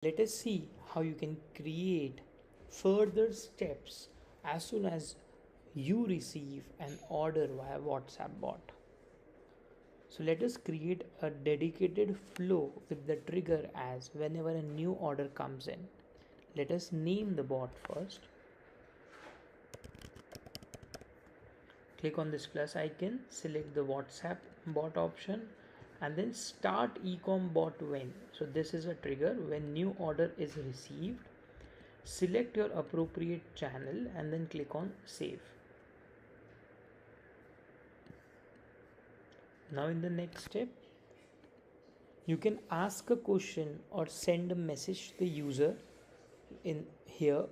Let us see how you can create further steps as soon as you receive an order via WhatsApp bot. So let us create a dedicated flow with the trigger as whenever a new order comes in. Let us name the bot first. Click on this plus icon, select the WhatsApp bot option, and then start ecom bot when. So this is a trigger when new order is received. Select your appropriate channel and then click on save. Now in the next step, you can ask a question or send a message to the user in here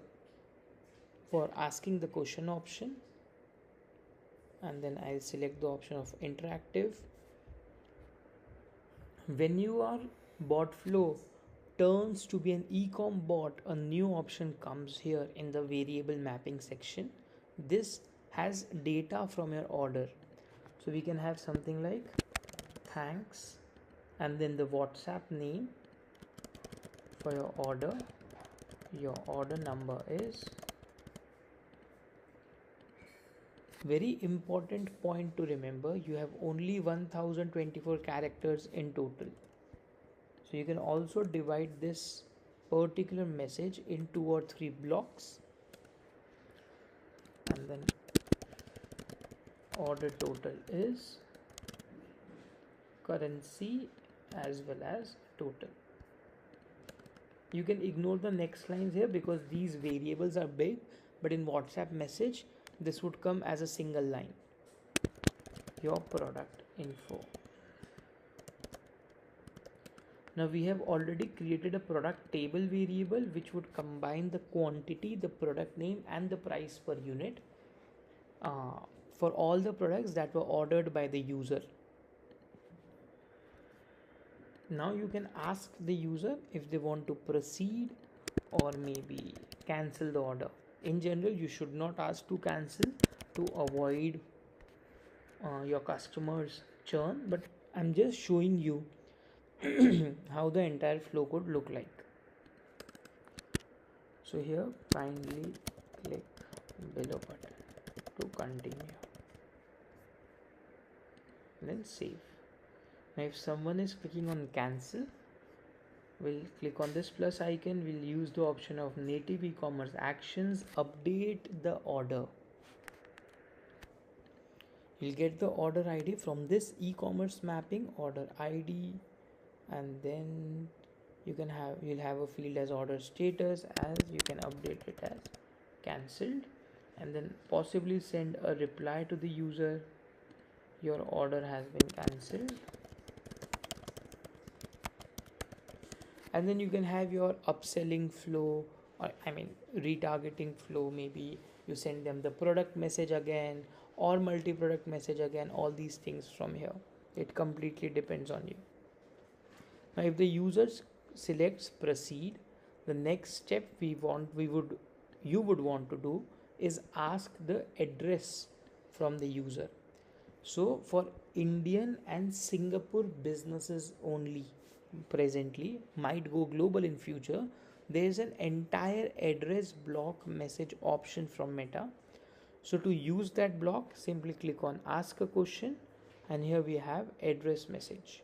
for asking the question option, and then I'll select the option of interactive. When your bot flow turns to be an ecom bot, a new option comes here in the variable mapping section. This has data from your order, so we can have something like thanks and then the WhatsApp name for your order. Your order number is, very important point to remember, you have only 1024 characters in total. So you can also divide this particular message in 2 or 3 blocks, and then order total is currency as well as total. You can ignore the next lines here because these variables are big, but in WhatsApp message this would come as a single line. Your product info. Now we have already created a product table variable which would combine the quantity, the product name, and the price per unit for all the products that were ordered by the user. Now you can ask the user if they want to proceed or maybe cancel the order. In general, you should not ask to cancel to avoid your customers churn, but I'm just showing you how the entire flow could look like. So here kindly click below button to continue, then save. Now if someone is clicking on cancel, we'll click on this plus icon, we'll use the option of native e-commerce actions, update the order. You'll get the order ID from this e-commerce mapping, order ID, and then you'll have a field as order status, as you can update it as cancelled, and then possibly send a reply to the user, your order has been cancelled. And then you can have your upselling flow, or retargeting flow. Maybe you send them the product message again or multi-product message again, all these things from here. It completely depends on you. Now if the user selects proceed, the next step you would want to do is ask the address from the user. So for Indian and Singapore businesses only, presently, might go global in future, there is an entire address block message option from Meta. So to use that block, simply click on ask a question, and here we have address message.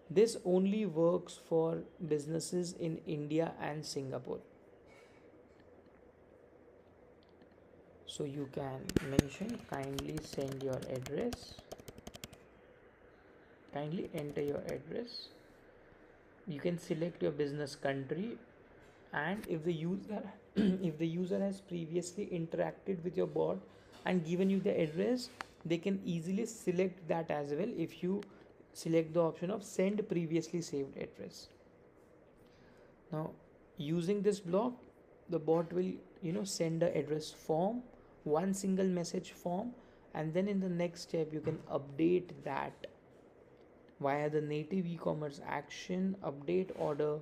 This only works for businesses in India and Singapore. So you can mention kindly send your address, kindly enter your address. You can select your business country, and if the user if the user has previously interacted with your bot and given you the address, they can easily select that as well if you select the option of send previously saved address. Now using this block, the bot will send the address form, one single message form, and then in the next step you can update that via the native e-commerce action, update order.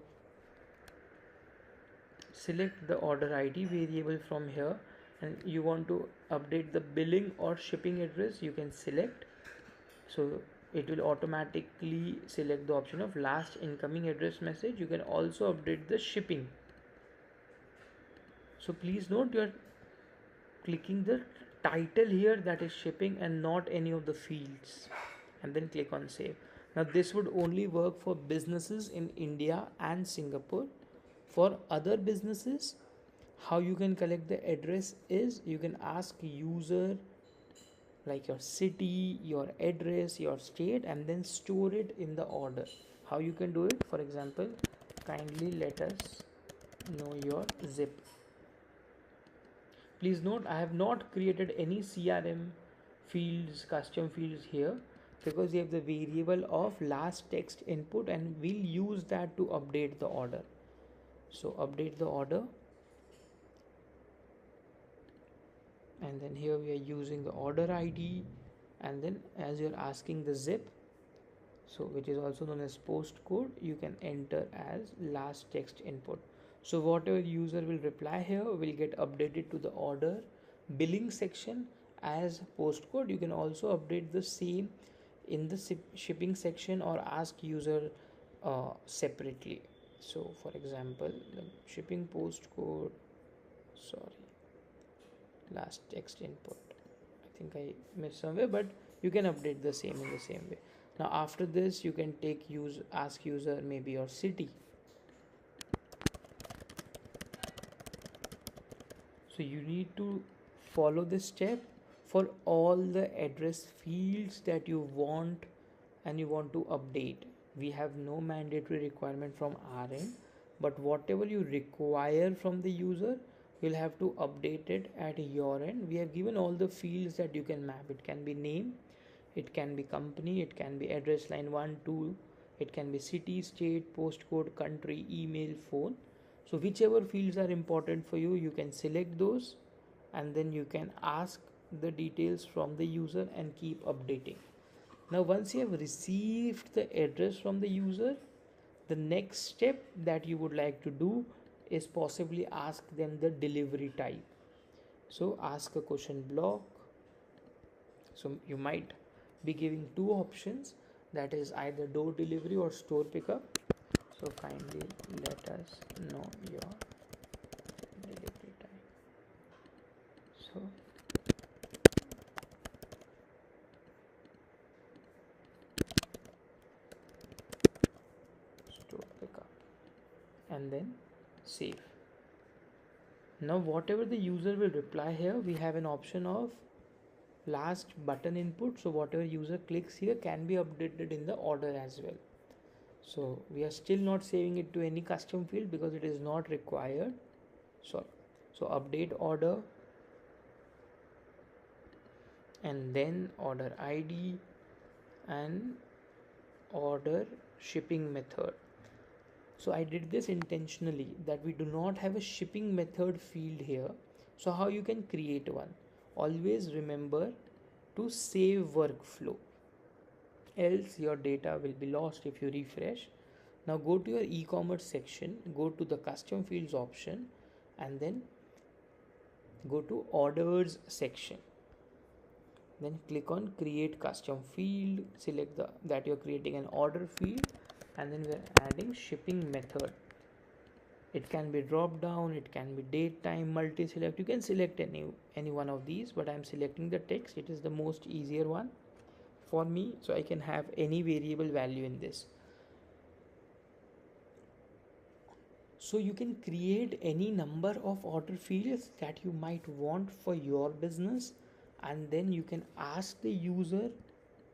Select the order ID variable from here, and you want to update the billing or shipping address, you can select. So it will automatically select the option of last incoming address message. You can also update the shipping. So please note, you are clicking the title here, that is shipping, and not any of the fields, and then click on save. Now this would only work for businesses in India and Singapore. For other businesses, how you can collect the address is you can ask user like your city, your address, your state, and then store it in the order. How you can do it? For example, kindly let us know your zip. Please note, I have not created any CRM fields, custom fields here, because we have the variable of last text input and we'll use that to update the order. So update the order, and then here we are using the order ID, and then as you're asking the zip, so which is also known as postcode, you can enter as last text input. So whatever user will reply here will get updated to the order billing section as postcode. You can also update the same in the shipping section or ask user separately. So for example, the shipping postcode, sorry, last text input, I think I missed somewhere, but you can update the same in the same way. Now after this, you can ask user maybe your city. So you need to follow this step for all the address fields that you want and you want to update. We have no mandatory requirement from our end, but whatever you require from the user, you'll have to update it at your end. We have given all the fields that you can map. It can be name, it can be company, it can be address line 1 2, it can be city, state, postcode, country, email, phone. So whichever fields are important for you, you can select those, and then you can ask the details from the user and keep updating. Now once you have received the address from the user, the next step that you would like to do is possibly ask them the delivery type. So ask a question block. So you might be giving two options, that is either door delivery or store pickup. So kindly let us know your delivery time. So store pickup, and then save. Now whatever the user will reply here, we have an option of last button input. So whatever user clicks here can be updated in the order as well. So we are still not saving it to any custom field because it is not required. So update order, and then order ID and order shipping method. So I did this intentionally that we do not have a shipping method field here. So how you can create one? Always remember to save workflow, else your data will be lost if you refresh. Now go to your e-commerce section, go to the custom fields option, and then go to orders section. Then click on create custom field, select that you're creating an order field, and then we're adding shipping method. It can be drop down, it can be date, time, multi select. You can select any one of these, but I'm selecting the text. It is the most easier one for me, so I can have any variable value in this. So you can create any number of order fields that you might want for your business, and then you can ask the user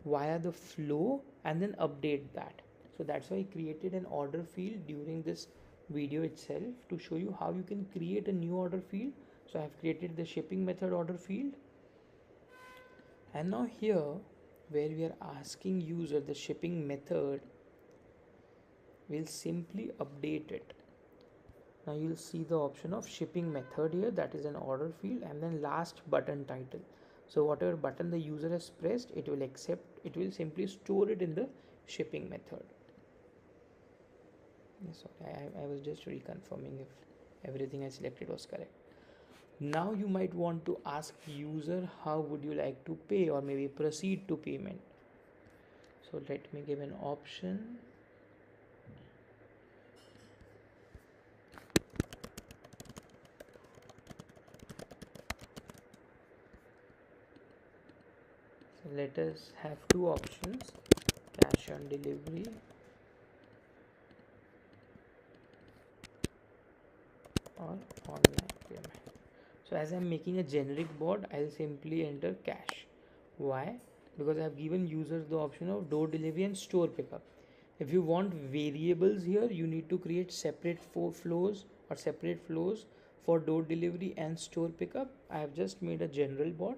via the flow and then update that. So that's why I created an order field during this video itself to show you how you can create a new order field. So I have created the shipping method order field, and now here where we are asking user the shipping method, we'll simply update it. Now you'll see the option of shipping method here, that is an order field, and then last button title. So whatever button the user has pressed, it will simply store it in the shipping method. Sorry, I was just reconfirming if everything I selected was correct. Now you might want to ask user how would you like to pay, or maybe proceed to payment. So let me give an option. So let us have two options, cash on delivery or online payment. So as I'm making a generic bot, I'll simply enter cash. Why? Because I've given users the option of door delivery and store pickup. If you want variables here, you need to create separate flows or separate flows for door delivery and store pickup. I have just made a general bot,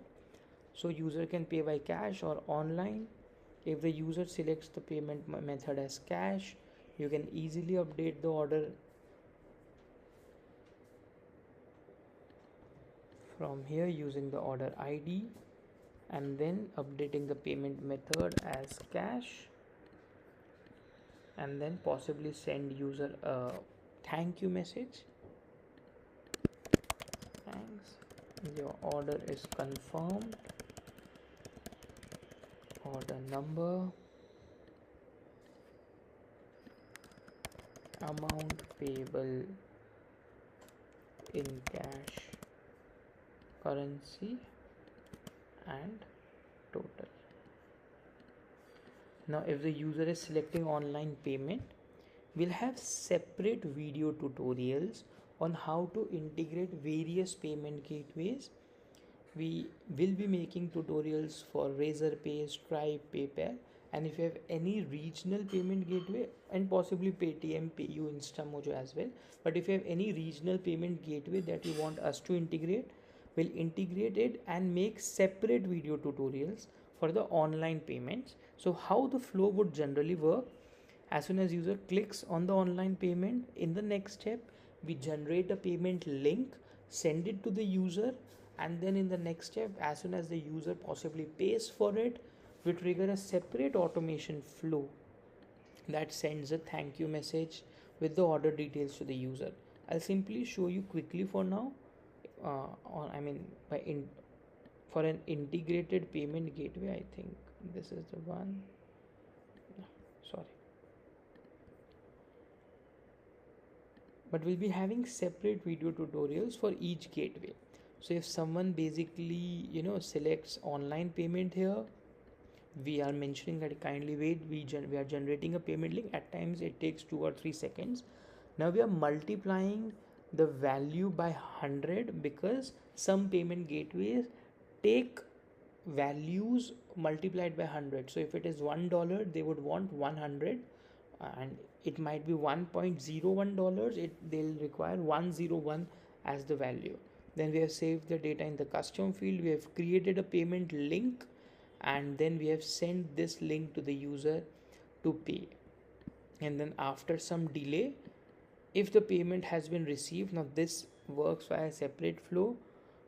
so user can pay by cash or online. If the user selects the payment method as cash, you can easily update the order from here using the order ID and then updating the payment method as cash, and then possibly send user a thank you message. Thanks, your order is confirmed. Order number, amount payable in cash, currency, and total. Now if the user is selecting online payment, we'll have separate video tutorials on how to integrate various payment gateways. We will be making tutorials for Razorpay, Stripe, PayPal, and if you have any regional payment gateway, and possibly Paytm, PayU, InstaMojo as well, but if you have any regional payment gateway that you want us to integrate, we'll integrate it and make separate video tutorials for the online payments. So how the flow would generally work: as soon as user clicks on the online payment, in the next step we generate a payment link, send it to the user, and then in the next step, as soon as the user possibly pays for it, we trigger a separate automation flow that sends a thank you message with the order details to the user. I'll simply show you quickly for now. On I mean by in For an integrated payment gateway, I think this is the one. No, sorry. But we'll be having separate video tutorials for each gateway. So if someone basically selects online payment here, we are mentioning that kindly wait, we are generating a payment link. At times it takes 2 or 3 seconds. Now we are multiplying the value by 100 because some payment gateways take values multiplied by 100. So if it is $1, they would want 100, and it might be $1.01, they'll require 101 as the value. Then we have saved the data in the custom field, we have created a payment link, and then we have sent this link to the user to pay. And then after some delay, if the payment has been received, now this works via separate flow,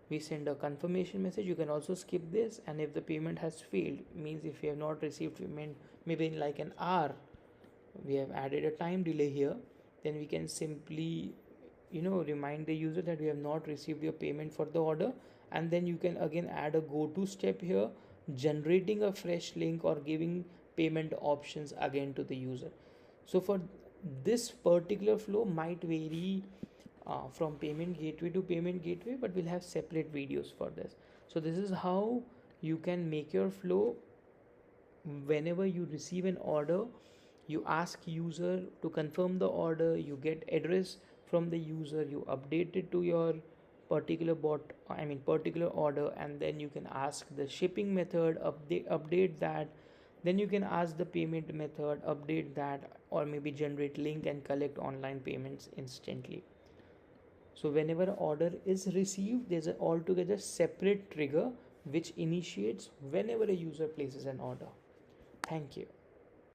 we send a confirmation message. You can also skip this, and if the payment has failed, means if you have not received payment maybe in like an hour, we have added a time delay here, then we can simply remind the user that we have not received your payment for the order, and then you can again add a go to step here, generating a fresh link or giving payment options again to the user. So for this particular flow might vary from payment gateway to payment gateway, but we'll have separate videos for this. So this is how you can make your flow. Whenever you receive an order, you ask user to confirm the order, you get address from the user, you update it to your particular particular order, and then you can ask the shipping method, update that, then you can ask the payment method, update that, or maybe generate link and collect online payments instantly. So whenever an order is received, there's an altogether separate trigger which initiates whenever a user places an order. Thank you.